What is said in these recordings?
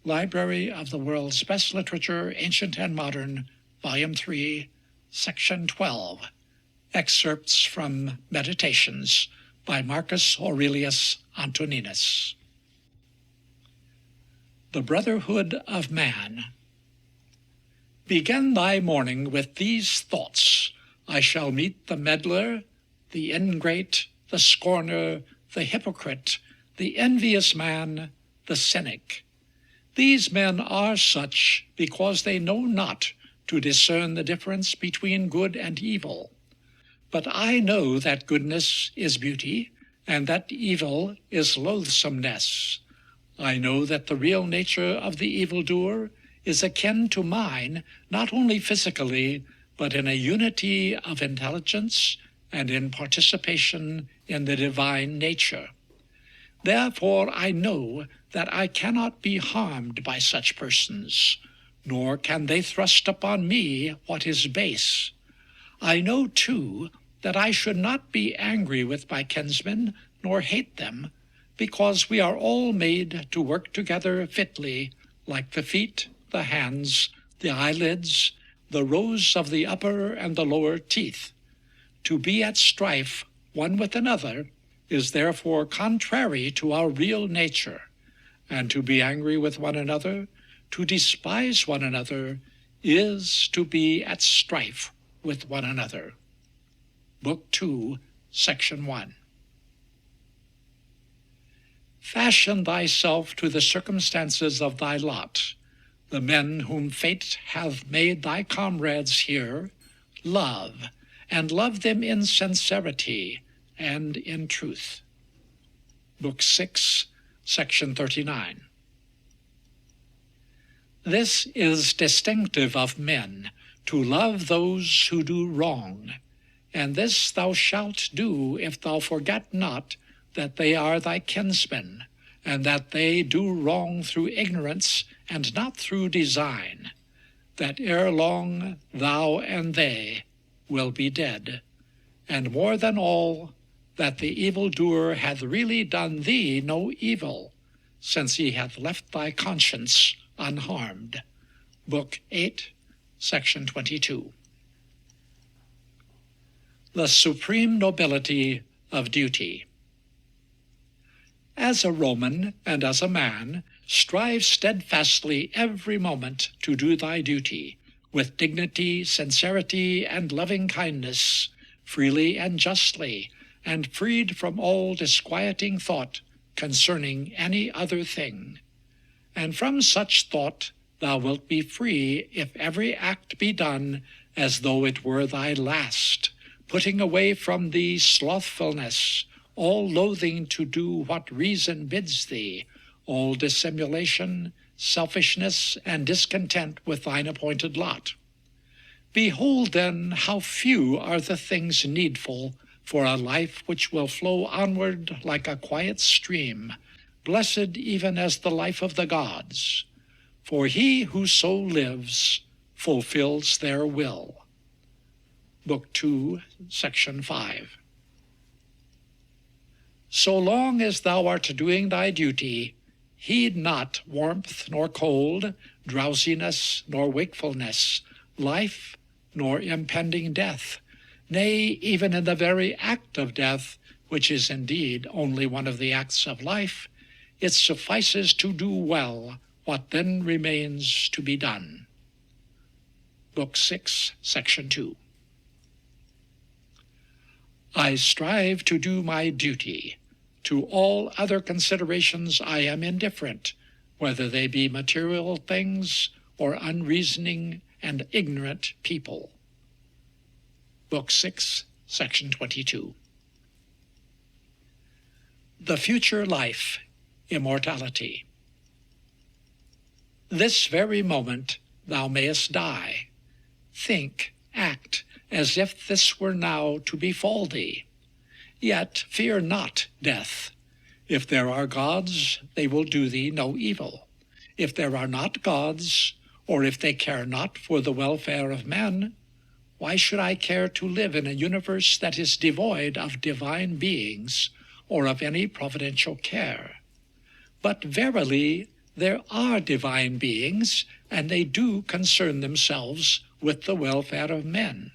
Library of the World's Best Literature, Ancient and Modern, Volume 3, Section 12. Excerpts from Meditations by Marcus Aurelius Antoninus. The Brotherhood of Man. Begin thy morning with these thoughts. I shall meet the meddler, the ingrate, the scorner, the hypocrite, the envious man, the cynic. These men are such because they know not to discern the difference between good and evil. But I know that goodness is beauty, and that evil is loathsomeness. I know that the real nature of the evildoer is akin to mine, not only physically, but in a unity of intelligence and in participation in the divine nature. Therefore I know that I cannot be harmed by such persons, nor can they thrust upon me what is base. I know, too, that I should not be angry with my kinsmen, nor hate them, because we are all made to work together fitly, like the feet, the hands, the eyelids, the rows of the upper and the lower teeth. To be at strife one with another is therefore contrary to our real nature, and to be angry with one another, to despise one another, is to be at strife with one another. Book 2, Section 1. Fashion thyself to the circumstances of thy lot. The men whom fate hath made thy comrades here, love, and love them in sincerity and in truth. Book 6, Section 39. This is distinctive of men, to love those who do wrong, and this thou shalt do if thou forget not that they are thy kinsmen, and that they do wrong through ignorance and not through design, that ere long thou and they will be dead, and more than all, that the evildoer hath really done thee no evil, since he hath left thy conscience unharmed. Book 8, Section 22. The supreme nobility of duty. As a Roman and as a man, strive steadfastly every moment to do thy duty, with dignity, sincerity, and loving kindness, freely and justly, and freed from all disquieting thought concerning any other thing. And from such thought thou wilt be free if every act be done as though it were thy last, putting away from thee slothfulness, all loathing to do what reason bids thee, all dissimulation, selfishness, and discontent with thine appointed lot. Behold then how few are the things needful for a life which will flow onward like a quiet stream, blessed even as the life of the gods. For he who so lives fulfills their will. Book 2, Section 5. So long as thou art doing thy duty, heed not warmth nor cold, drowsiness nor wakefulness, life nor impending death. Nay, even in the very act of death, which is indeed only one of the acts of life, it suffices to do well what then remains to be done. Book 6, Section 2. I strive to do my duty. To all other considerations I am indifferent, whether they be material things or unreasoning and ignorant people. Book 6, Section 22. The future life, immortality. This very moment thou mayest die. Think, act, as if this were now to befall thee. Yet fear not death. If there are gods, they will do thee no evil. If there are not gods, or if they care not for the welfare of men, why should I care to live in a universe that is devoid of divine beings or of any providential care? But verily there are divine beings, and they do concern themselves with the welfare of men.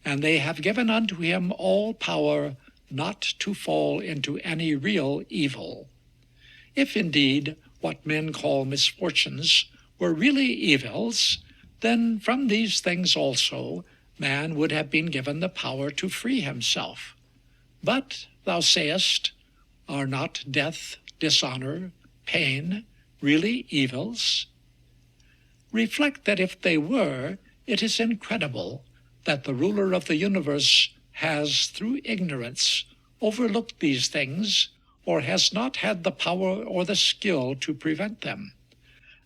And they have given unto him all power not to fall into any real evil. If indeed what men call misfortunes were really evils, then from these things also man would have been given the power to free himself. But, thou sayest, are not death, dishonor, pain, really evils? Reflect that if they were, it is incredible that the ruler of the universe has, through ignorance, overlooked these things, or has not had the power or the skill to prevent them,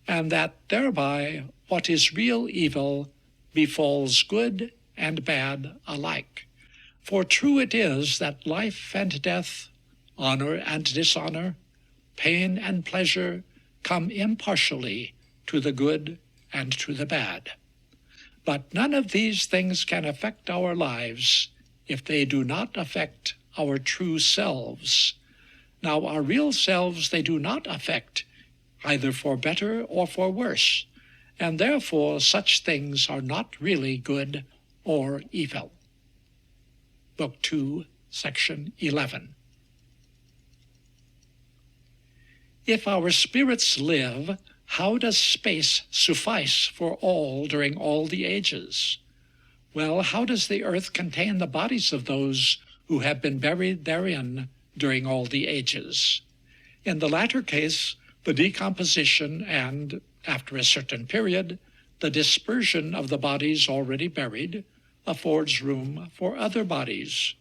and that thereby what is real evil befalls good and bad alike. For true it is that life and death, honor and dishonor, pain and pleasure come impartially to the good and to the bad. But none of these things can affect our lives if they do not affect our true selves. Now, our real selves they do not affect, either for better or for worse, and therefore such things are not really good or evil. Book 2, Section 11. If our spirits live, how does space suffice for all during all the ages? Well, how does the earth contain the bodies of those who have been buried therein during all the ages? In the latter case, the decomposition and, after a certain period, the dispersion of the bodies already buried affords room for other bodies.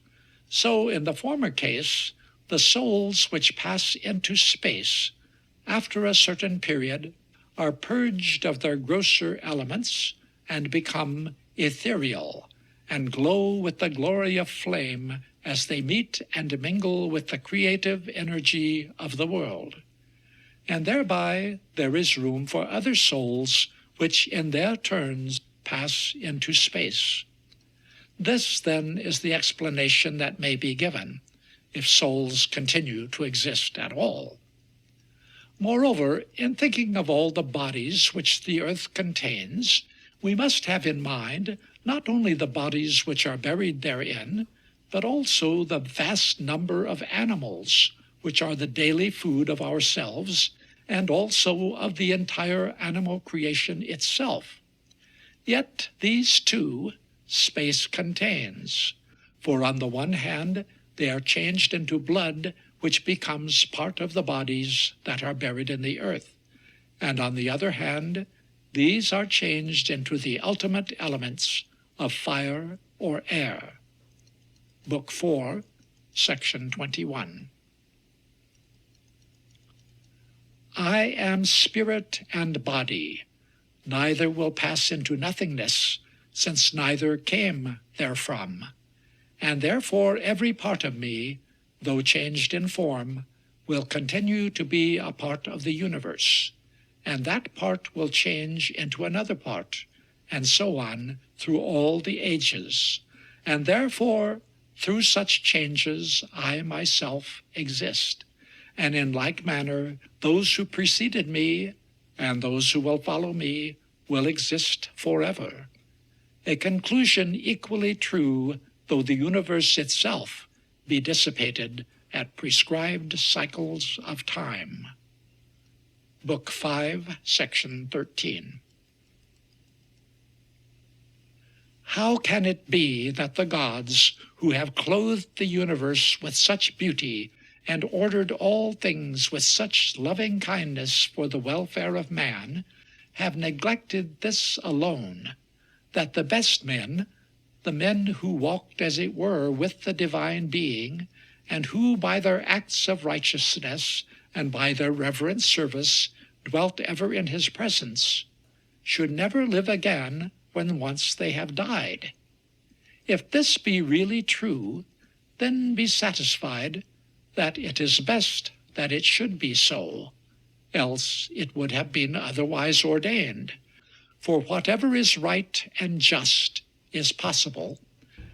So in the former case, the souls which pass into space after a certain period are purged of their grosser elements and become ethereal, and glow with the glory of flame as they meet and mingle with the creative energy of the world. And thereby there is room for other souls which in their turns pass into space. This, then, is the explanation that may be given, if souls continue to exist at all. Moreover, in thinking of all the bodies which the earth contains, we must have in mind not only the bodies which are buried therein, but also the vast number of animals which are the daily food of ourselves, and also of the entire animal creation itself. Yet these too space contains, for on the one hand they are changed into blood which becomes part of the bodies that are buried in the earth, and on the other hand these are changed into the ultimate elements of fire or air. Book 4, Section 21. I am spirit and body, neither will pass into nothingness, since neither came therefrom, and therefore every part of me, though changed in form, will continue to be a part of the universe, and that part will change into another part, and so on through all the ages, and therefore through such changes I myself exist, and in like manner those who preceded me and those who will follow me will exist forever. A conclusion equally true though the universe itself be dissipated at prescribed cycles of time. Book 5, Section 13. How can it be that the gods, who have clothed the universe with such beauty and ordered all things with such loving kindness for the welfare of man, have neglected this alone, that the best men, the men who walked as it were with the divine being, and who by their acts of righteousness and by their reverent service dwelt ever in his presence, should never live again when once they have died? If this be really true, then be satisfied that it is best that it should be so, else it would have been otherwise ordained. For whatever is right and just is possible,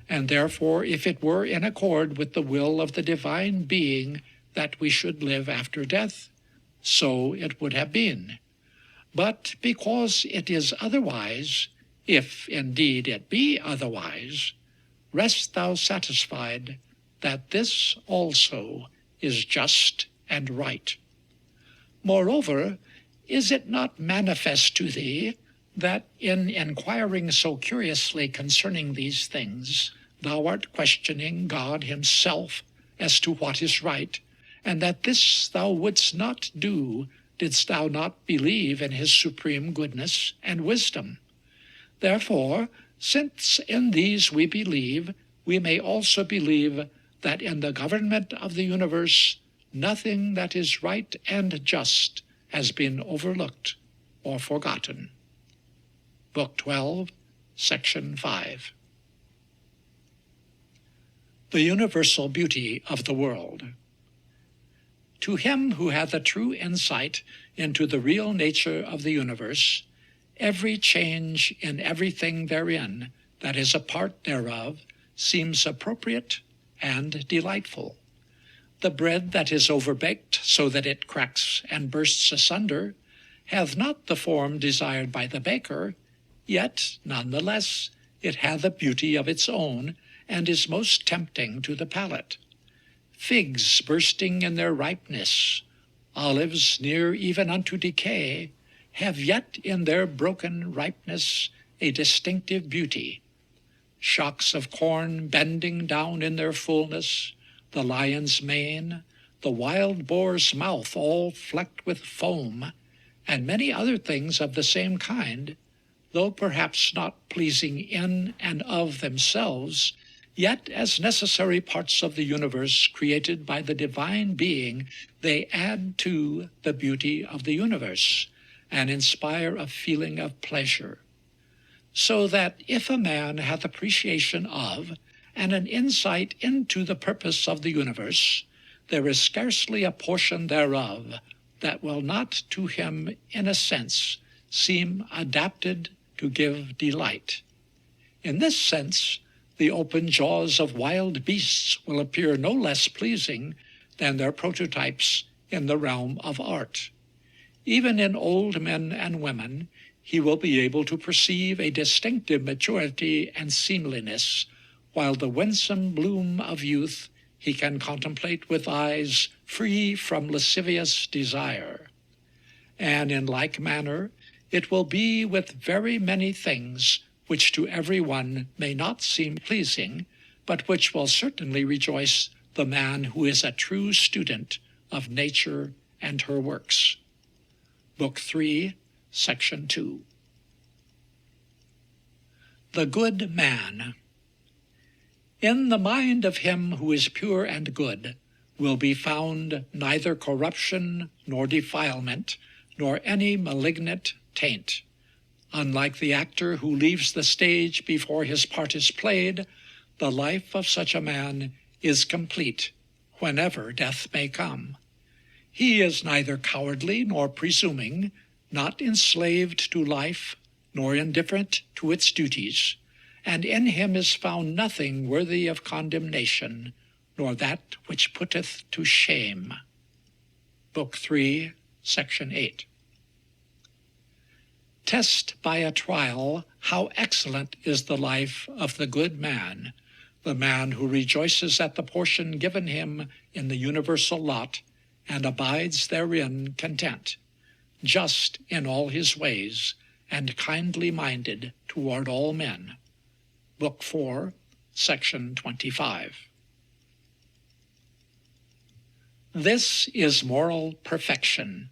and therefore if it were in accord with the will of the divine being that we should live after death, so it would have been. But because it is otherwise, if indeed it be otherwise, rest thou satisfied that this also is just and right. Moreover, is it not manifest to thee that in inquiring so curiously concerning these things, thou art questioning God himself as to what is right, and that this thou wouldst not do, didst thou not believe in his supreme goodness and wisdom? Therefore, since in these we believe, we may also believe that in the government of the universe nothing that is right and just has been overlooked or forgotten. Book 12, Section 5. The universal beauty of the world. To him who hath a true insight into the real nature of the universe, every change in everything therein that is a part thereof seems appropriate and delightful. The bread that is overbaked so that it cracks and bursts asunder hath not the form desired by the baker, yet none the less it hath a beauty of its own, and is most tempting to the palate. Figs bursting in their ripeness, olives near even unto decay, have yet in their broken ripeness a distinctive beauty. Shocks of corn bending down in their fullness, the lion's mane, the wild boar's mouth all flecked with foam, and many other things of the same kind, though perhaps not pleasing in and of themselves, yet as necessary parts of the universe created by the divine being, they add to the beauty of the universe, and inspire a feeling of pleasure. So that if a man hath appreciation of, and an insight into the purpose of the universe, there is scarcely a portion thereof that will not to him, in a sense, seem adapted to give delight. In this sense, the open jaws of wild beasts will appear no less pleasing than their prototypes in the realm of art. Even in old men and women, he will be able to perceive a distinctive maturity and seemliness, while the winsome bloom of youth he can contemplate with eyes free from lascivious desire. And in like manner, it will be with very many things which to every one may not seem pleasing, but which will certainly rejoice the man who is a true student of nature and her works. Book 3, Section 2. The Good Man. In the mind of him who is pure and good will be found neither corruption nor defilement, nor any malignant taint. Unlike the actor who leaves the stage before his part is played, the life of such a man is complete whenever death may come. He is neither cowardly nor presuming, not enslaved to life, nor indifferent to its duties, and in him is found nothing worthy of condemnation, nor that which putteth to shame. Book 3, Section 8. Test by a trial how excellent is the life of the good man, the man who rejoices at the portion given him in the universal lot, and abides therein content, just in all his ways, and kindly minded toward all men. Book 4, Section 25. This is moral perfection,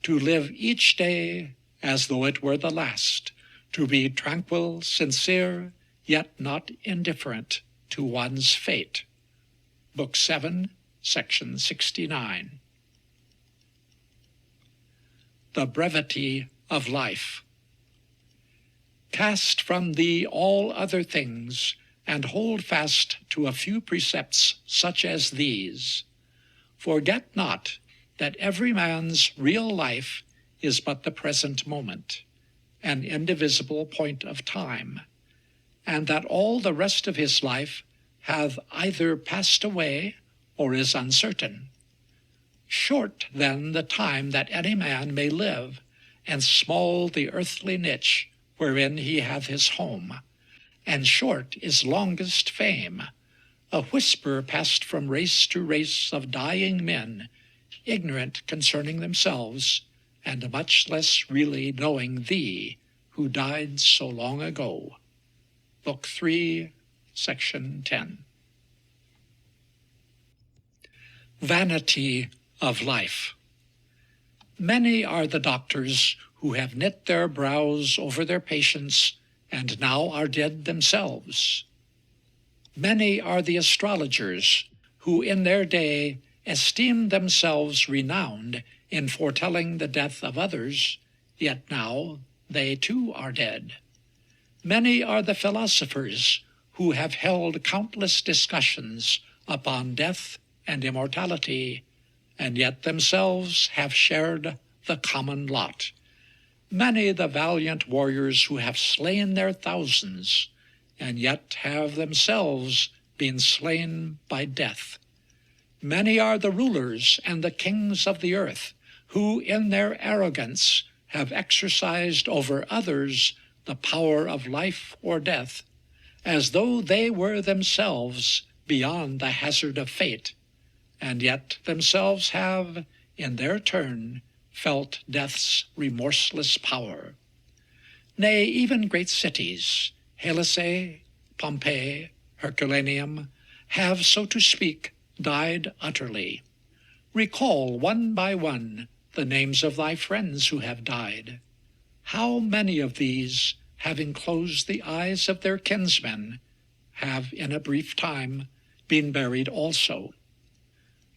to live each day as though it were the last, to be tranquil, sincere, yet not indifferent to one's fate. Book 7, Section 69. The brevity of life. Cast from thee all other things, and hold fast to a few precepts such as these. Forget not that every man's real life is but the present moment, an indivisible point of time, and that all the rest of his life hath either passed away or is uncertain. Short then the time that any man may live, and small the earthly niche wherein he hath his home, and short is longest fame, a whisper passed from race to race of dying men, ignorant concerning themselves, and much less really knowing thee, who died so long ago. Book 3, Section 10. Vanity of life. Many are the doctors who have knit their brows over their patients and now are dead themselves. Many are the astrologers who in their day esteemed themselves renowned in foretelling the death of others, yet now they too are dead. Many are the philosophers who have held countless discussions upon death and immortality, and yet themselves have shared the common lot. Many the valiant warriors who have slain their thousands, and yet have themselves been slain by death. Many are the rulers and the kings of the earth, who in their arrogance have exercised over others the power of life or death, as though they were themselves beyond the hazard of fate, and yet themselves have, in their turn, felt death's remorseless power. Nay, even great cities, Hellas, Pompeii, Herculaneum, have, so to speak, died utterly. Recall one by one the names of thy friends who have died. How many of these, having closed the eyes of their kinsmen, have in a brief time been buried also?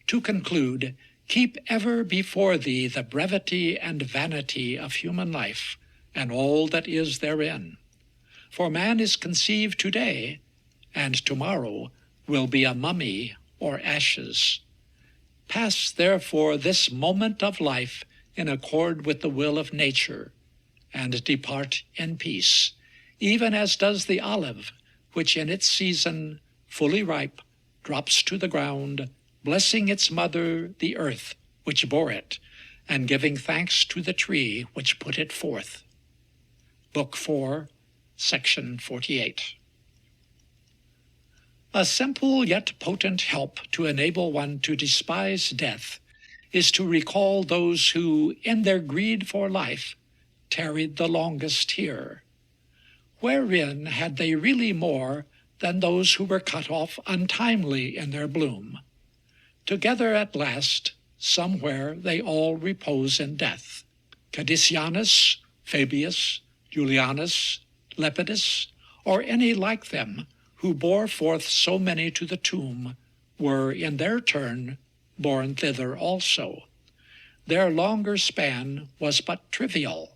To conclude, keep ever before thee the brevity and vanity of human life, and all that is therein. For man is conceived today, and tomorrow will be a mummy or ashes. Pass therefore this moment of life in accord with the will of nature, and depart in peace, even as does the olive, which in its season, fully ripe, drops to the ground, blessing its mother, the earth, which bore it, and giving thanks to the tree which put it forth. Book 4, Section 48. A simple yet potent help to enable one to despise death is to recall those who, in their greed for life, tarried the longest here. Wherein had they really more than those who were cut off untimely in their bloom? Together at last, somewhere they all repose in death. Cadicianus, Fabius, Julianus, Lepidus, or any like them, who bore forth so many to the tomb, were in their turn borne thither also. Their longer span was but trivial.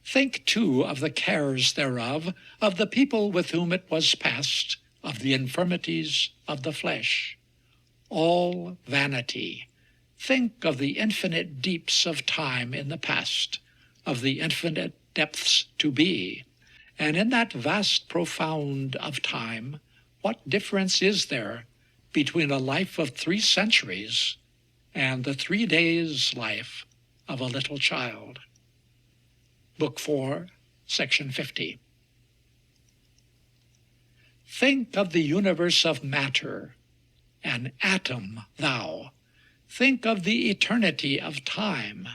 Think too of the cares thereof, of the people with whom it was passed, of the infirmities of the flesh. All vanity. Think of the infinite deeps of time in the past, of the infinite depths to be, and in that vast profound of time, what difference is there between a life of 3 centuries and the 3 days' life of a little child? Book 4, Section 50. Think of the universe of matter, an atom thou. Think of the eternity of time,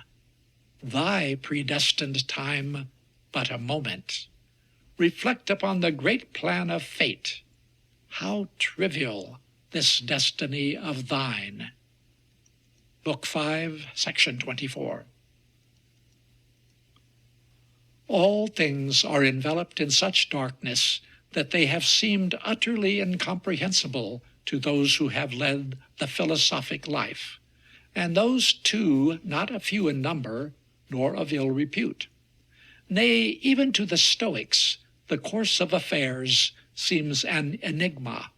thy predestined time but a moment. Reflect upon the great plan of fate. How trivial this destiny of thine. Book 5, Section 24. All things are enveloped in such darkness that they have seemed utterly incomprehensible to those who have led the philosophic life, and those too not a few in number, nor of ill repute. Nay, even to the Stoics, the course of affairs seems an enigma.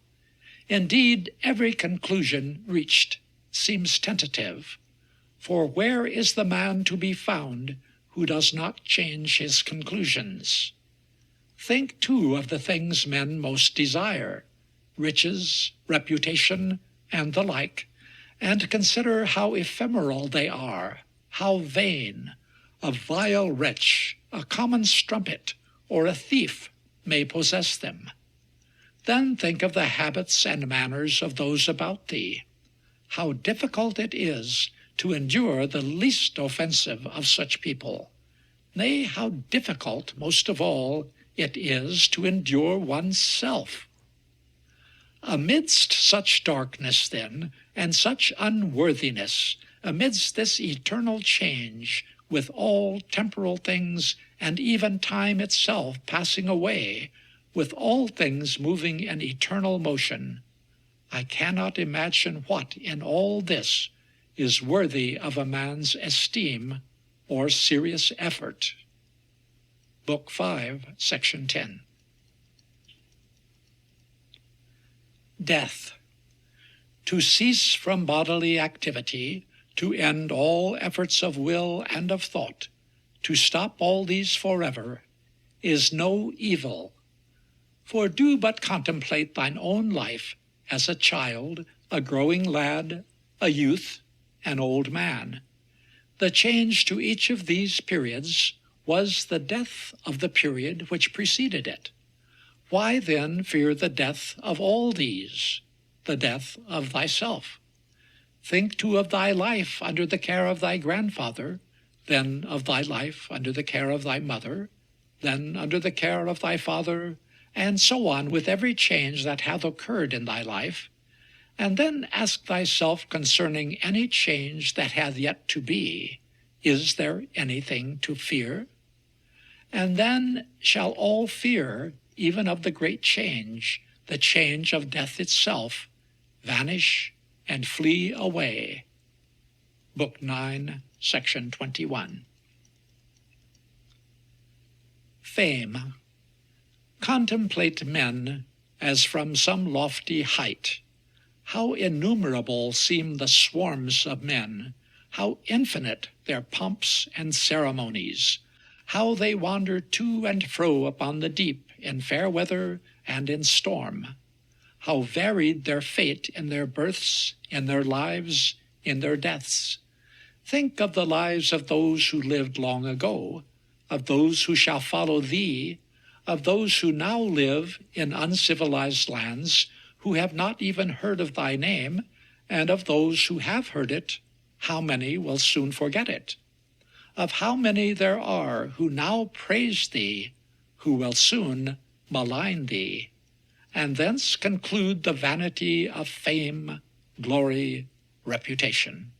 Indeed, every conclusion reached seems tentative, for where is the man to be found who does not change his conclusions? Think too of the things men most desire, riches, reputation, and the like, and consider how ephemeral they are, how vain. A vile wretch, a common strumpet, or a thief may possess them. Then think of the habits and manners of those about thee. How difficult it is to endure the least offensive of such people. Nay, how difficult, most of all, it is to endure oneself. Amidst such darkness, then, and such unworthiness, amidst this eternal change, with all temporal things and even time itself passing away, with all things moving in eternal motion, I cannot imagine what in all this is worthy of a man's esteem or serious effort. Book 5, Section 10. Death. To cease from bodily activity, to end all efforts of will and of thought, to stop all these forever, is no evil. For do but contemplate thine own life as a child, a growing lad, a youth, an old man. The change to each of these periods was the death of the period which preceded it. Why then fear the death of all these, the death of thyself? Think too of thy life under the care of thy grandfather, then of thy life under the care of thy mother, then under the care of thy father, and so on with every change that hath occurred in thy life, and then ask thyself concerning any change that hath yet to be, is there anything to fear? And then shall all fear, even of the great change, the change of death itself, vanish and flee away. Book 9, Section 21. Fame. Contemplate men as from some lofty height. How innumerable seem the swarms of men, how infinite their pomps and ceremonies, how they wander to and fro upon the deep in fair weather and in storm, how varied their fate in their births, in their lives, in their deaths. Think of the lives of those who lived long ago, of those who shall follow thee, of those who now live in uncivilized lands, who have not even heard of thy name, and of those who have heard it, how many will soon forget it? Of how many there are who now praise thee, who will soon malign thee, and thence conclude the vanity of fame, glory, reputation.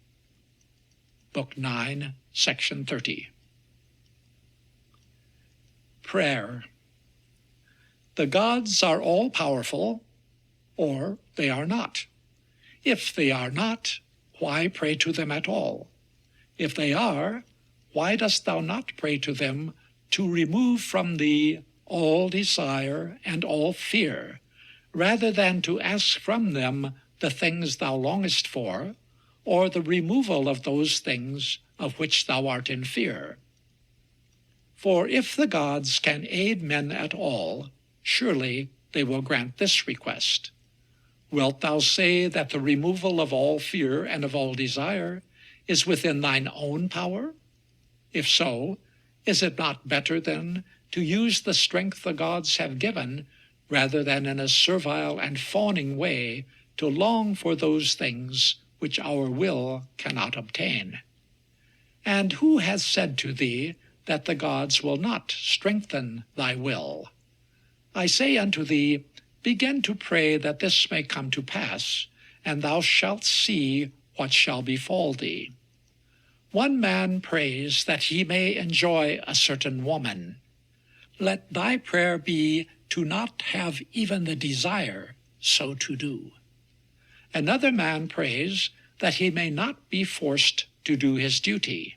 Book 9, Section 30. Prayer. The gods are all-powerful, or they are not. If they are not, why pray to them at all? If they are, why dost thou not pray to them to remove from thee all desire and all fear, rather than to ask from them the things thou longest for, or the removal of those things of which thou art in fear? For if the gods can aid men at all, surely they will grant this request. Wilt thou say that the removal of all fear and of all desire is within thine own power? If so, is it not better then to use the strength the gods have given, rather than in a servile and fawning way to long for those things which our will cannot obtain? And who has said to thee that the gods will not strengthen thy will? I say unto thee, begin to pray that this may come to pass, and thou shalt see what shall befall thee. One man prays that he may enjoy a certain woman. Let thy prayer be to not have even the desire so to do. Another man prays that he may not be forced to do his duty.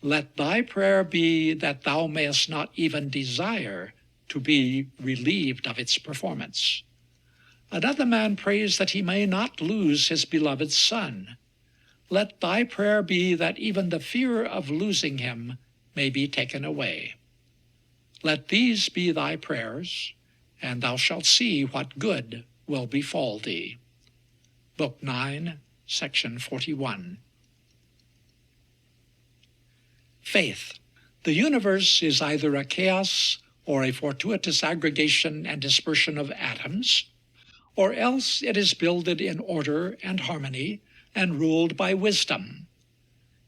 Let thy prayer be that thou mayest not even desire to be relieved of its performance. Another man prays that he may not lose his beloved son. Let thy prayer be that even the fear of losing him may be taken away. Let these be thy prayers, and thou shalt see what good will befall thee. Book 9, section 41. Faith. The universe is either a chaos or a fortuitous aggregation and dispersion of atoms, or else it is builded in order and harmony and ruled by wisdom.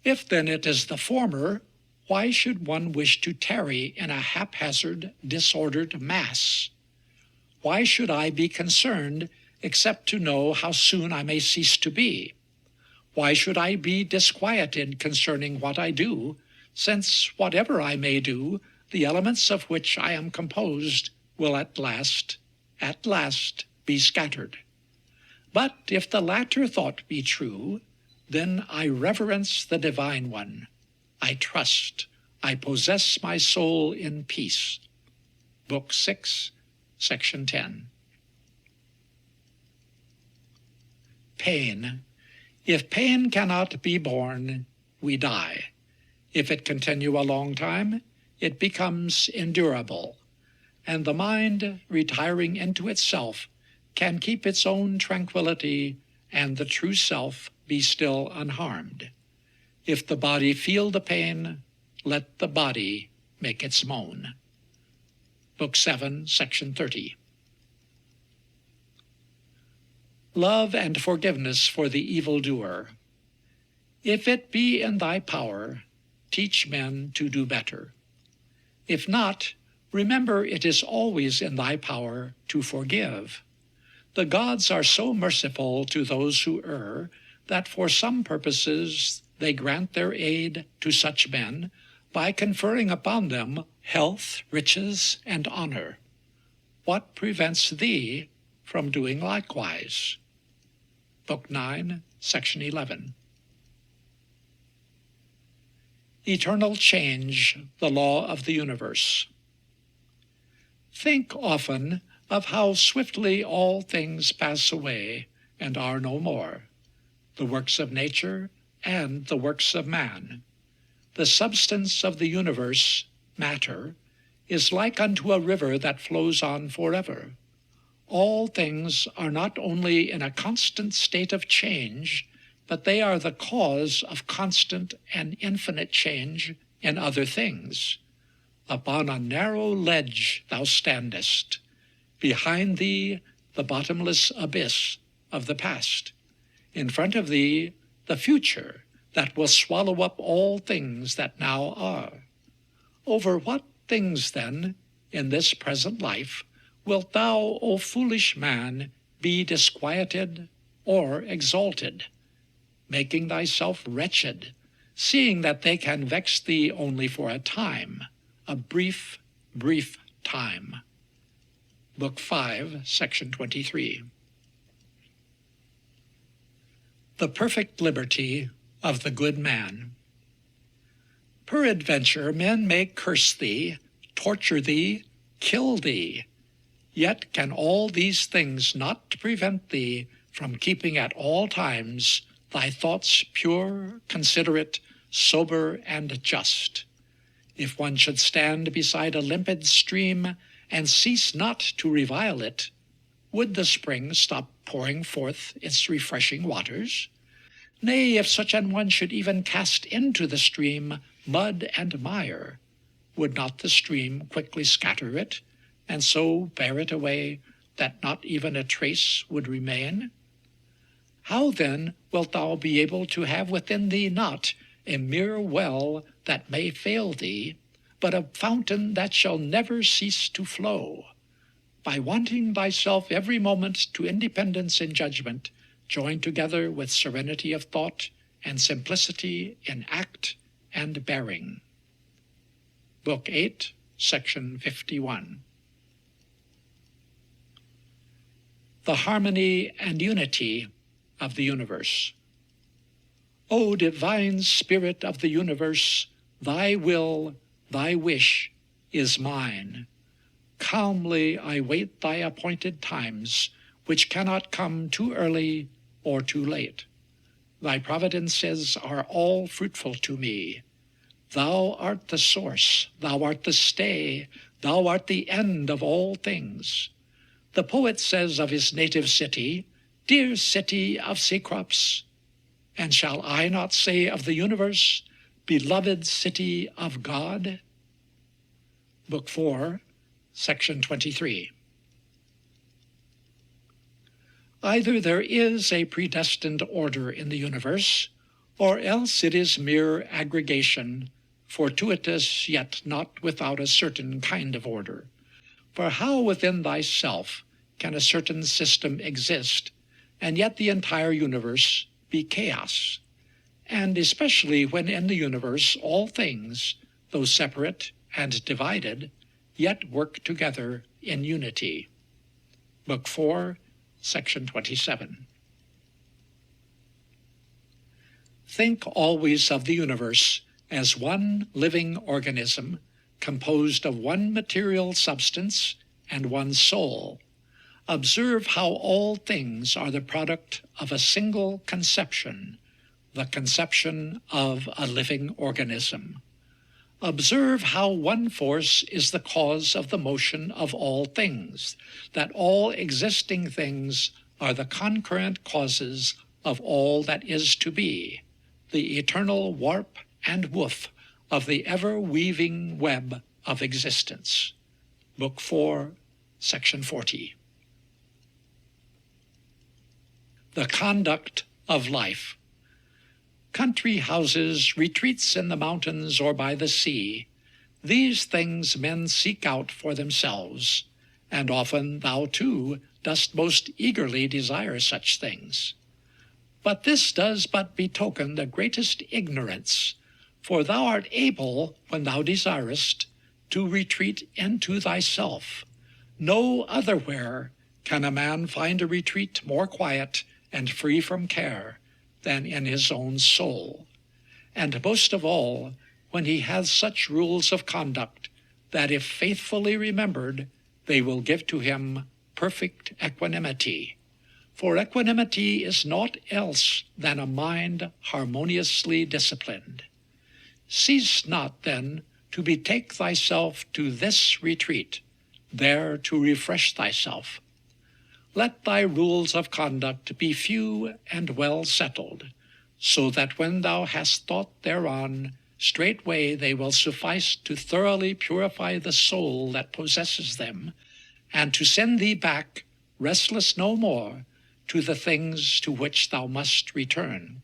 If then it is the former, why should one wish to tarry in a haphazard, disordered mass? Why should I be concerned except to know how soon I may cease to be? Why should I be disquieted concerning what I do, since whatever I may do, the elements of which I am composed will at last be scattered? But if the latter thought be true, then I reverence the Divine One. I trust, I possess my soul in peace. Book 6, section 10. Pain. If pain cannot be borne, we die. If it continue a long time, it becomes endurable, and the mind, retiring into itself, can keep its own tranquility, and the true self be still unharmed. If the body feel the pain, let the body make its moan. Book 7, section 30. Love and forgiveness for the evildoer. If it be in thy power, teach men to do better. If not, remember it is always in thy power to forgive. The gods are so merciful to those who err that for some purposes they grant their aid to such men by conferring upon them health, riches, and honor. What prevents thee from doing likewise? Book 9, section 11. Eternal change, the law of the universe. Think often of how swiftly all things pass away and are no more, the works of nature and the works of man. The substance of the universe, matter, is like unto a river that flows on forever. All things are not only in a constant state of change, but they are the cause of constant and infinite change in other things. Upon a narrow ledge thou standest. Behind thee the bottomless abyss of the past. In front of thee the future that will swallow up all things that now are. Over what things, then, in this present life, wilt thou, O foolish man, be disquieted or exalted, making thyself wretched, seeing that they can vex thee only for a time, a brief time? Book 5, section 23. The perfect liberty of the good man. Peradventure men may curse thee, torture thee, kill thee, yet can all these things not prevent thee from keeping at all times thy thoughts pure, considerate, sober, and just. If one should stand beside a limpid stream and cease not to revile it, would the spring stop pouring forth its refreshing waters? Nay, if such an one should even cast into the stream mud and mire, would not the stream quickly scatter it, and so bear it away, that not even a trace would remain? How then wilt thou be able to have within thee not a mere well that may fail thee, but a fountain that shall never cease to flow? By wanting thyself every moment to independence in judgment, joined together with serenity of thought and simplicity in act and bearing. Book 8, section 51. The harmony and unity of the universe. O divine spirit of the universe, thy will, thy wish is mine. Calmly I wait thy appointed times, which cannot come too early or too late. Thy providences are all fruitful to me. Thou art the source, thou art the stay, thou art the end of all things. The poet says of his native city, "Dear city of Cecrops, And shall I not say of the universe, beloved city of God? Book 4, Section 23. Either there is a predestined order in the universe, or else it is mere aggregation, fortuitous yet not without a certain kind of order. For how within thyself can a certain system exist, and yet the entire universe be chaos? And especially when in the universe all things, though separate and divided, yet work together in unity. Book 4, Section 27. Think always of the universe as one living organism composed of one material substance and one soul. Observe how all things are the product of a single conception, the conception of a living organism. Observe how one force is the cause of the motion of all things, that all existing things are the concurrent causes of all that is to be, the eternal warp and woof of the ever-weaving web of existence. Book 4, Section 40. The conduct of life. Country houses, retreats in the mountains or by the sea, these things men seek out for themselves, and often thou too dost most eagerly desire such things. But this does but betoken the greatest ignorance, for thou art able, when thou desirest, to retreat into thyself. No otherwhere can a man find a retreat more quiet and free from care than in his own soul, and most of all when he has such rules of conduct that, if faithfully remembered, they will give to him perfect equanimity. For equanimity is naught else than a mind harmoniously disciplined. Cease not, then, to betake thyself to this retreat, there to refresh thyself. Let thy rules of conduct be few and well settled, so that when thou hast thought thereon, straightway they will suffice to thoroughly purify the soul that possesses them, and to send thee back, restless no more, to the things to which thou must return.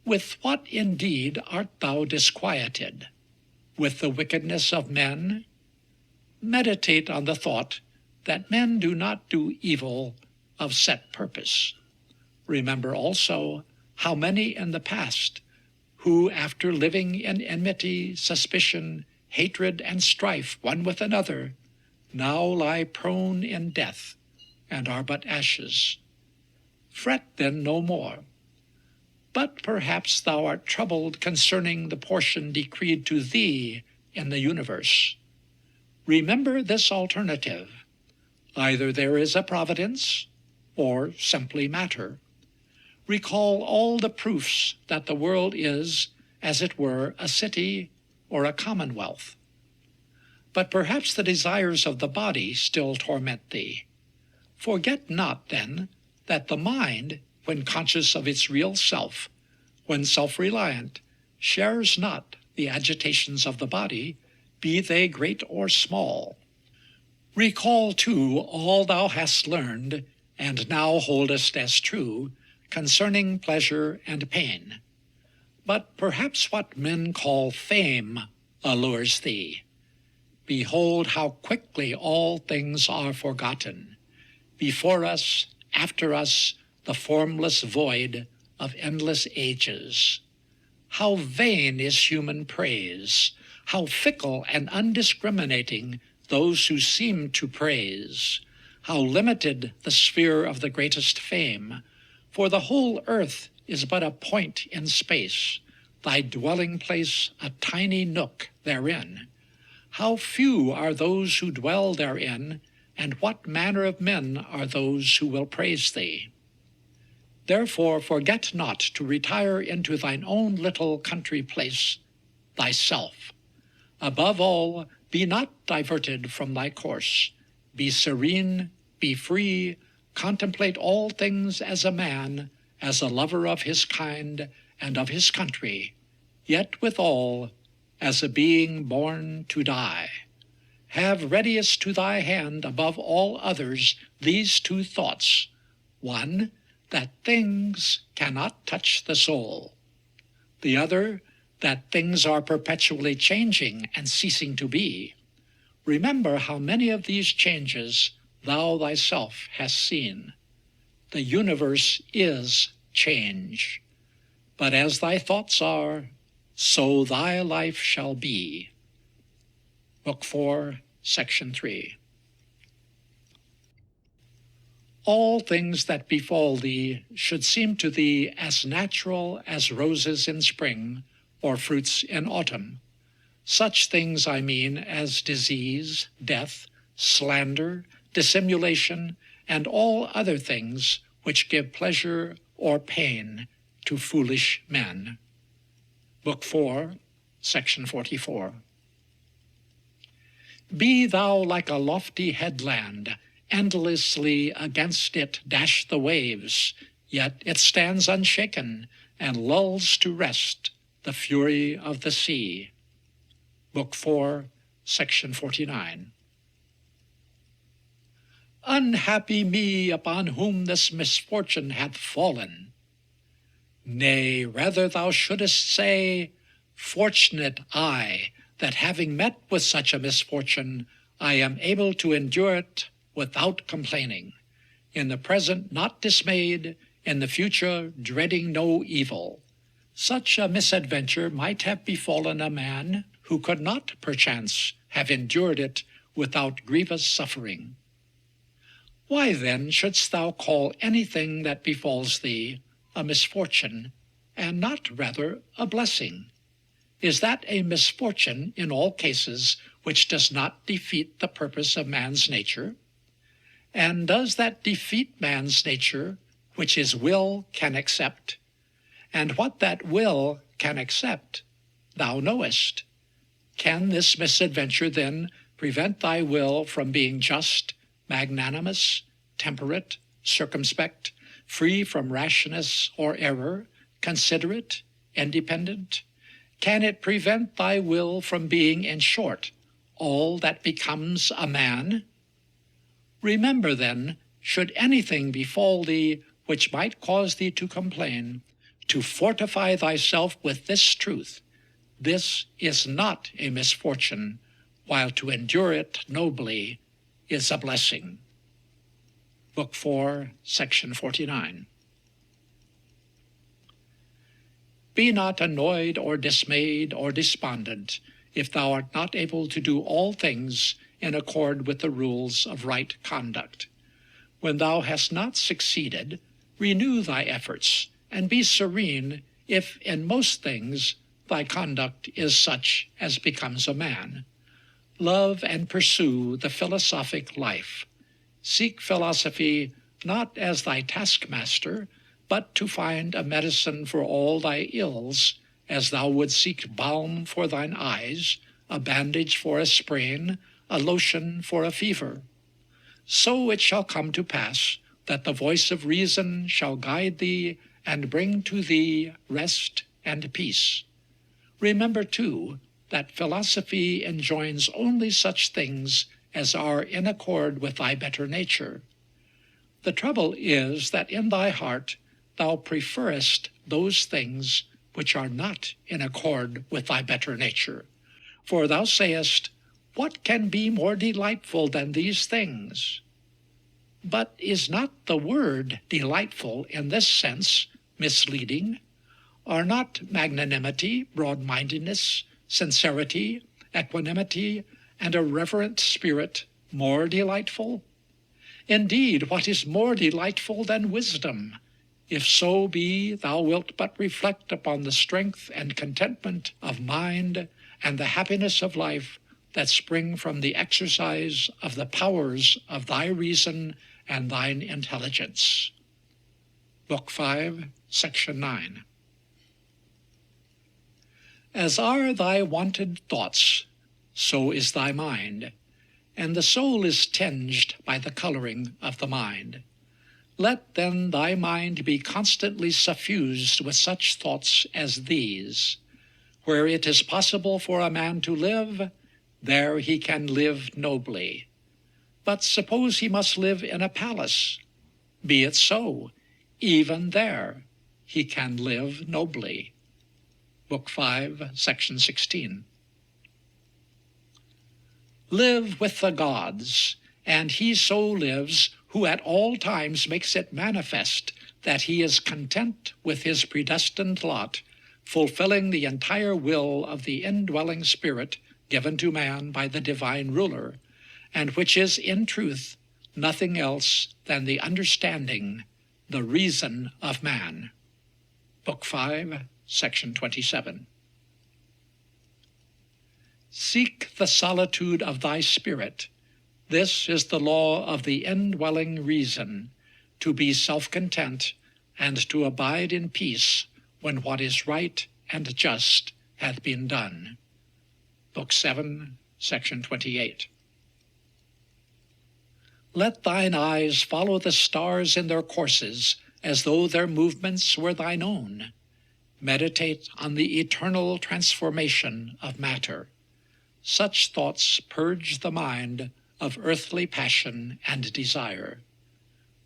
With what indeed art thou disquieted? With the wickedness of men? Meditate on the thought that men do not do evil of set purpose. Remember also how many in the past, who after living in enmity, suspicion, hatred, and strife one with another, now lie prone in death and are but ashes. Fret then no more. But perhaps thou art troubled concerning the portion decreed to thee in the universe. Remember this alternative. Either there is a providence, or simply matter. Recall all the proofs that the world is, as it were, a city or a commonwealth. But perhaps the desires of the body still torment thee. Forget not, then, that the mind, when conscious of its real self, when self-reliant, shares not the agitations of the body, be they great or small. Recall, too, all thou hast learned, and now holdest as true, concerning pleasure and pain. But perhaps what men call fame allures thee. Behold how quickly all things are forgotten. Before us, after us, the formless void of endless ages. How vain is human praise, how fickle and undiscriminating those who seem to praise, how limited the sphere of the greatest fame, for the whole earth is but a point in space, thy dwelling place a tiny nook therein. How few are those who dwell therein, and what manner of men are those who will praise thee? Therefore forget not to retire into thine own little country place, thyself. Above all, be not diverted from thy course. Be serene, be free, contemplate all things as a man, as a lover of his kind and of his country, yet withal as a being born to die. Have readiest to thy hand above all others these two thoughts: one, that things cannot touch the soul; the other, that things are perpetually changing and ceasing to be. Remember how many of these changes thou thyself hast seen. The universe is change, but as thy thoughts are, so thy life shall be. Book 4, Section 3. All things that befall thee should seem to thee as natural as roses in spring or fruits in autumn. Such things I mean as disease, death, slander, dissimulation, and all other things which give pleasure or pain to foolish men. Book 4, Section 44. Be thou like a lofty headland, endlessly against it dash the waves, yet it stands unshaken, and lulls to rest the fury of the sea. Book 4, Section 49. Unhappy me upon whom this misfortune hath fallen! Nay, rather thou shouldest say, fortunate I, that having met with such a misfortune, I am able to endure it without complaining, in the present not dismayed, in the future dreading no evil. Such a misadventure might have befallen a man who could not, perchance, have endured it without grievous suffering. Why then shouldst thou call anything that befalls thee a misfortune, and not rather a blessing? Is that a misfortune in all cases which does not defeat the purpose of man's nature? And does that defeat man's nature, which his will can accept? And what that will can accept, thou knowest. Can this misadventure then prevent thy will from being just, magnanimous, temperate, circumspect, free from rashness or error, considerate, independent? Can it prevent thy will from being, in short, all that becomes a man? Remember then, should anything befall thee which might cause thee to complain, to fortify thyself with this truth: this is not a misfortune, while to endure it nobly is a blessing. Book 4, Section 49. Be not annoyed or dismayed or despondent if thou art not able to do all things in accord with the rules of right conduct. When thou hast not succeeded, renew thy efforts, and be serene if in most things thy conduct is such as becomes a man. Love and pursue the philosophic life. Seek philosophy not as thy taskmaster, but to find a medicine for all thy ills, as thou wouldst seek balm for thine eyes, a bandage for a sprain, a lotion for a fever. So it shall come to pass that the voice of reason shall guide thee and bring to thee rest and peace. Remember, too, that philosophy enjoins only such things as are in accord with thy better nature. The trouble is that in thy heart thou preferrest those things which are not in accord with thy better nature. For thou sayest, what can be more delightful than these things? But is not the word delightful in this sense misleading? Are not magnanimity, broad-mindedness, sincerity, equanimity, and a reverent spirit more delightful? Indeed, what is more delightful than wisdom? If so be thou wilt but reflect upon the strength and contentment of mind and the happiness of life that spring from the exercise of the powers of thy reason and thine intelligence. Book 5, Section 9. As are thy wonted thoughts, so is thy mind, and the soul is tinged by the coloring of the mind. Let then thy mind be constantly suffused with such thoughts as these. Where it is possible for a man to live, there he can live nobly. But suppose he must live in a palace. Be it so. Even there he can live nobly. Book 5, Section 16. Live with the gods, and he so lives who at all times makes it manifest that he is content with his predestined lot, fulfilling the entire will of the indwelling Spirit given to man by the divine ruler, and which is in truth nothing else than the understanding, the reason of man. Book 5, Section 27. Seek the solitude of thy spirit. This is the law of the indwelling reason, to be self-content and to abide in peace when what is right and just hath been done. Book 7, Section 28. Let thine eyes follow the stars in their courses, as though their movements were thine own. Meditate on the eternal transformation of matter. Such thoughts purge the mind of earthly passion and desire.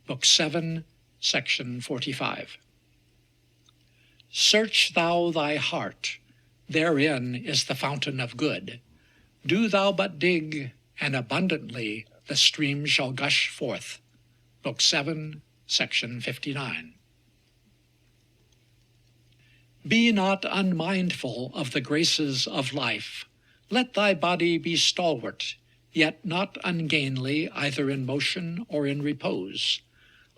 Book 7, Section 45. Search thou thy heart. Therein is the fountain of good. Do thou but dig, and abundantly the stream shall gush forth. Book 7, Section 59. Be not unmindful of the graces of life. Let thy body be stalwart, yet not ungainly either in motion or in repose.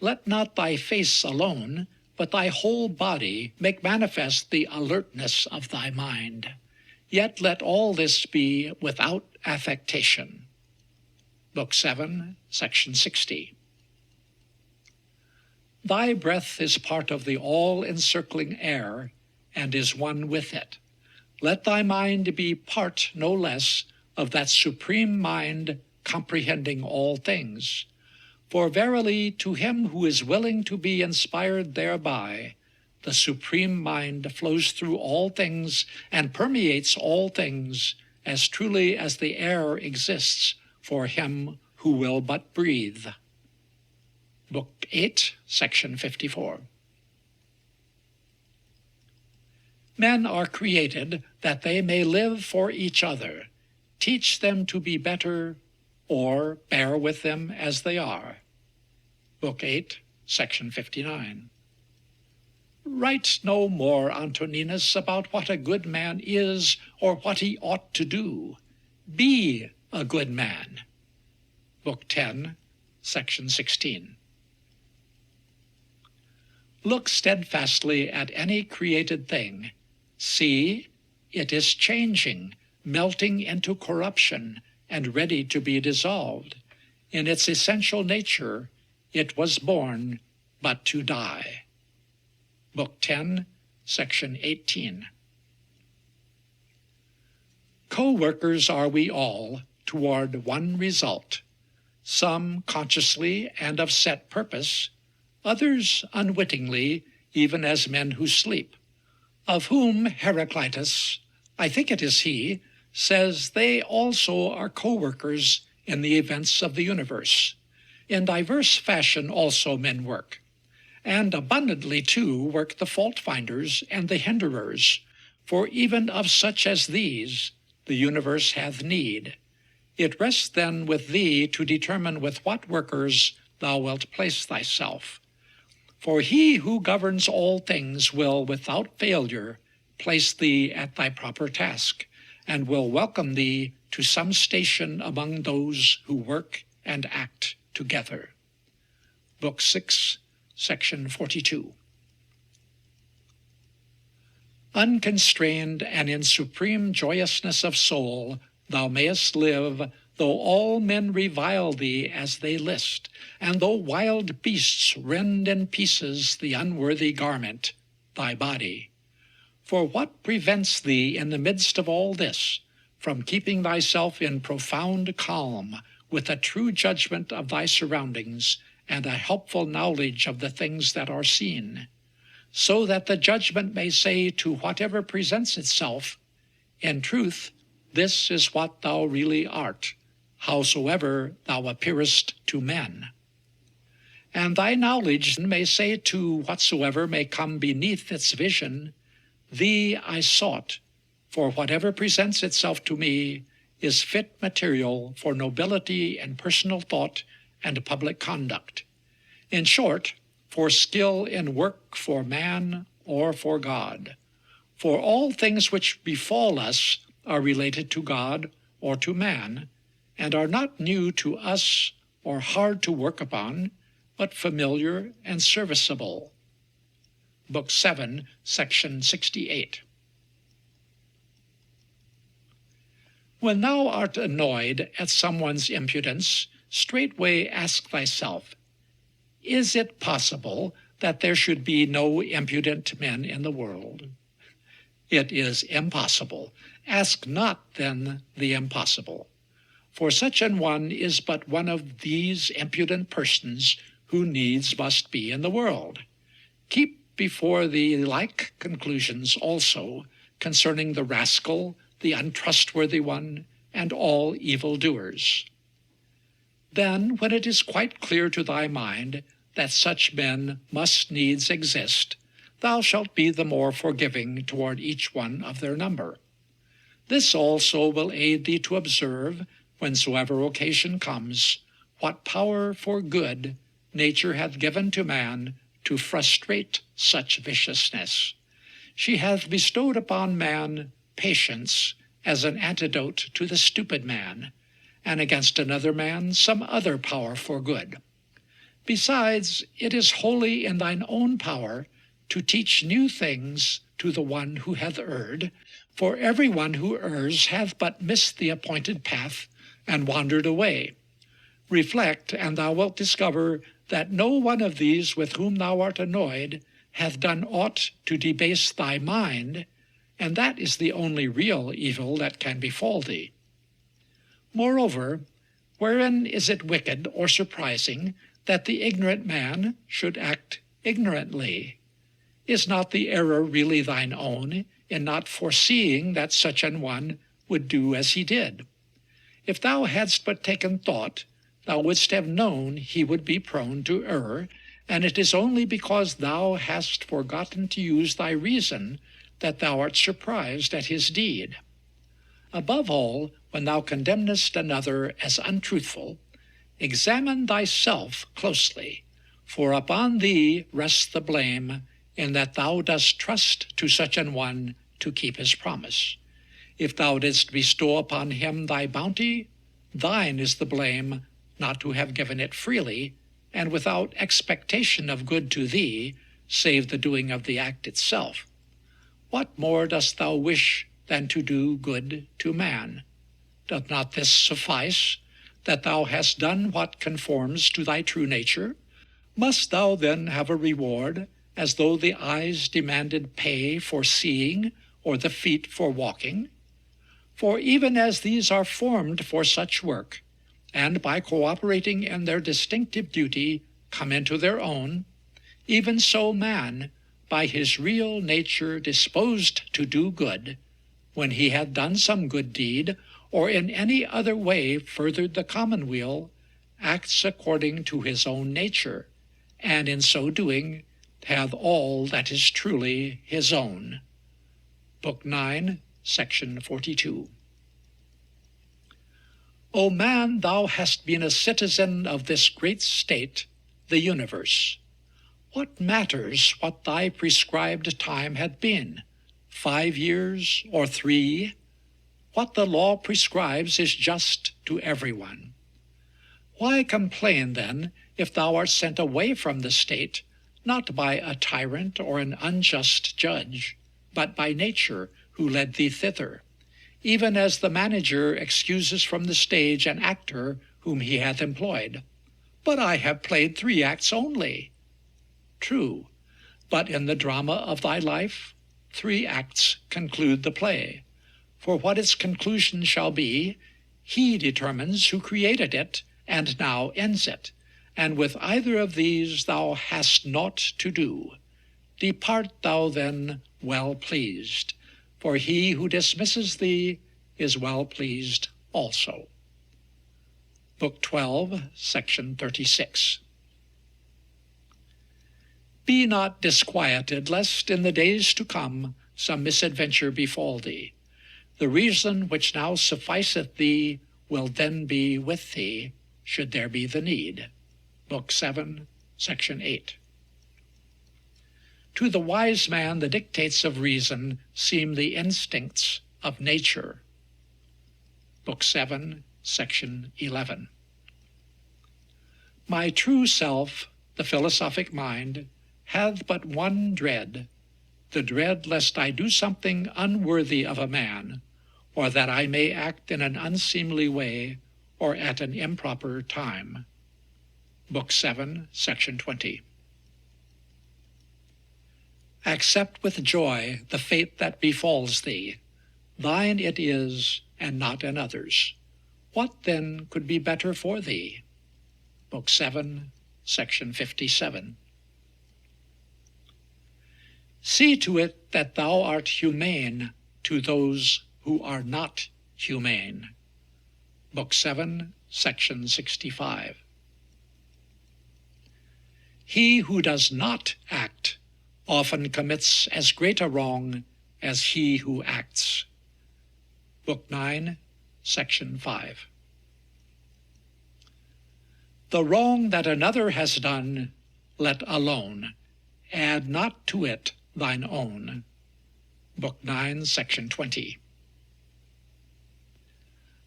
Let not thy face alone, but thy whole body make manifest the alertness of thy mind. Yet let all this be without affectation. Book 7, Section 60. Thy breath is part of the all-encircling air, and is one with it. Let thy mind be part no less of that supreme mind comprehending all things. For verily to him who is willing to be inspired thereby, the supreme mind flows through all things and permeates all things as truly as the air exists for him who will but breathe. Book 8, Section 54. Men are created that they may live for each other. Teach them to be better, or bear with them as they are. Book 8, Section 59. Write no more, Antoninus, about what a good man is or what he ought to do. Be a good man. Book 10, Section 16. Look steadfastly at any created thing. See, it is changing, melting into corruption, and ready to be dissolved. In its essential nature, it was born but to die. Book 10, Section 18. Co-workers are we all toward one result, some consciously and of set purpose, others unwittingly, even as men who sleep, of whom Heraclitus, I think it is he, says they also are co-workers in the events of the universe. In diverse fashion also men work, and abundantly too work the fault-finders and the hinderers, for even of such as these the universe hath need. It rests then with thee to determine with what workers thou wilt place thyself. For he who governs all things will, without failure, place thee at thy proper task, and will welcome thee to some station among those who work and act together. Book 6, Section 42. Unconstrained and in supreme joyousness of soul, thou mayest live, though all men revile thee as they list, and though wild beasts rend in pieces the unworthy garment, thy body. For what prevents thee in the midst of all this from keeping thyself in profound calm with a true judgment of thy surroundings and a helpful knowledge of the things that are seen, so that the judgment may say to whatever presents itself, in truth, this is what thou really art, howsoever thou appearest to men. And thy knowledge may say to whatsoever may come beneath its vision, thee I sought, for whatever presents itself to me is fit material for nobility in personal thought and public conduct. In short, for skill in work for man or for God. For all things which befall us are related to God or to man, and are not new to us or hard to work upon, but familiar and serviceable. Book 7, section 68. When thou art annoyed at someone's impudence, straightway ask thyself, is it possible that there should be no impudent men in the world? It is impossible. Ask not, then, the impossible. For such an one is but one of these impudent persons who needs must be in the world. Keep before thee like conclusions also concerning the rascal, the untrustworthy one, and all evildoers. Then, when it is quite clear to thy mind that such men must needs exist, thou shalt be the more forgiving toward each one of their number. This also will aid thee to observe, whensoever occasion comes, what power for good nature hath given to man to frustrate such viciousness. She hath bestowed upon man patience as an antidote to the stupid man, and against another man some other power for good. Besides, it is wholly in thine own power to teach new things to the one who hath erred, for every one who errs hath but missed the appointed path and wandered away. Reflect, and thou wilt discover that no one of these with whom thou art annoyed hath done aught to debase thy mind, and that is the only real evil that can befall thee. Moreover, wherein is it wicked or surprising that the ignorant man should act ignorantly? Is not the error really thine own in not foreseeing that such an one would do as he did? If thou hadst but taken thought, thou wouldst have known he would be prone to err, and it is only because thou hast forgotten to use thy reason that thou art surprised at his deed. Above all, when thou condemnest another as untruthful, examine thyself closely, for upon thee rests the blame, in that thou dost trust to such an one to keep his promise. If thou didst bestow upon him thy bounty, thine is the blame not to have given it freely, and without expectation of good to thee, save the doing of the act itself. What more dost thou wish than to do good to man? Doth not this suffice, that thou hast done what conforms to thy true nature? Must thou then have a reward, as though the eyes demanded pay for seeing, or the feet for walking? For even as these are formed for such work, and by cooperating in their distinctive duty come into their own, even so man, by his real nature disposed to do good, when he had done some good deed, or in any other way furthered the commonweal, acts according to his own nature, and in so doing hath all that is truly his own. Book 9, section 42. O man, thou hast been a citizen of this great state, the universe. What matters what thy prescribed time hath been, 5 years or 3? What the law prescribes is just to everyone. Why complain, then, if thou art sent away from the state, not by a tyrant or an unjust judge, but by nature, who led thee thither, even as the manager excuses from the stage an actor whom he hath employed? But I have played 3 acts only. True, but in the drama of thy life, 3 acts conclude the play. For what its conclusion shall be, he determines who created it and now ends it, and with either of these thou hast naught to do. Depart thou then well pleased, for he who dismisses thee is well pleased also. Book 12, section 36. Be not disquieted, lest in the days to come some misadventure befall thee. The reason which now sufficeth thee will then be with thee, should there be the need. Book 7, section 8. To the wise man the dictates of reason seem the instincts of nature. Book 7, section 11. My true self, the philosophic mind, hath but one dread, the dread lest I do something unworthy of a man, or that I may act in an unseemly way, or at an improper time. Book 7, section 20. Accept with joy the fate that befalls thee. Thine it is, and not another's. What then could be better for thee? Book 7, section 57. See to it that thou art humane to those who are not humane. Book 7, section 65. He who does not act often commits as great a wrong as he who acts. Book 9, section 5. The wrong that another has done, let alone. Add not to it thine own. Book 9, section 20.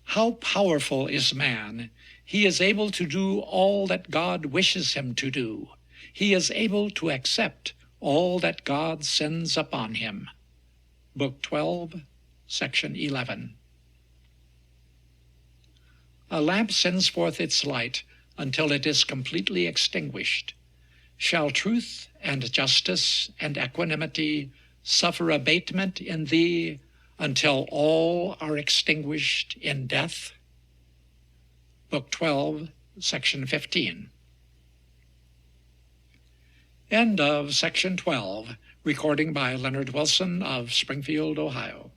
How powerful is man! He is able to do all that God wishes him to do. He is able to accept all that God sends upon him. Book 12, section 11. A lamp sends forth its light until it is completely extinguished. Shall truth and justice and equanimity suffer abatement in thee until all are extinguished in death? Book 12, section 15. End of section 12. Recording by Leonard Wilson of Springfield, Ohio.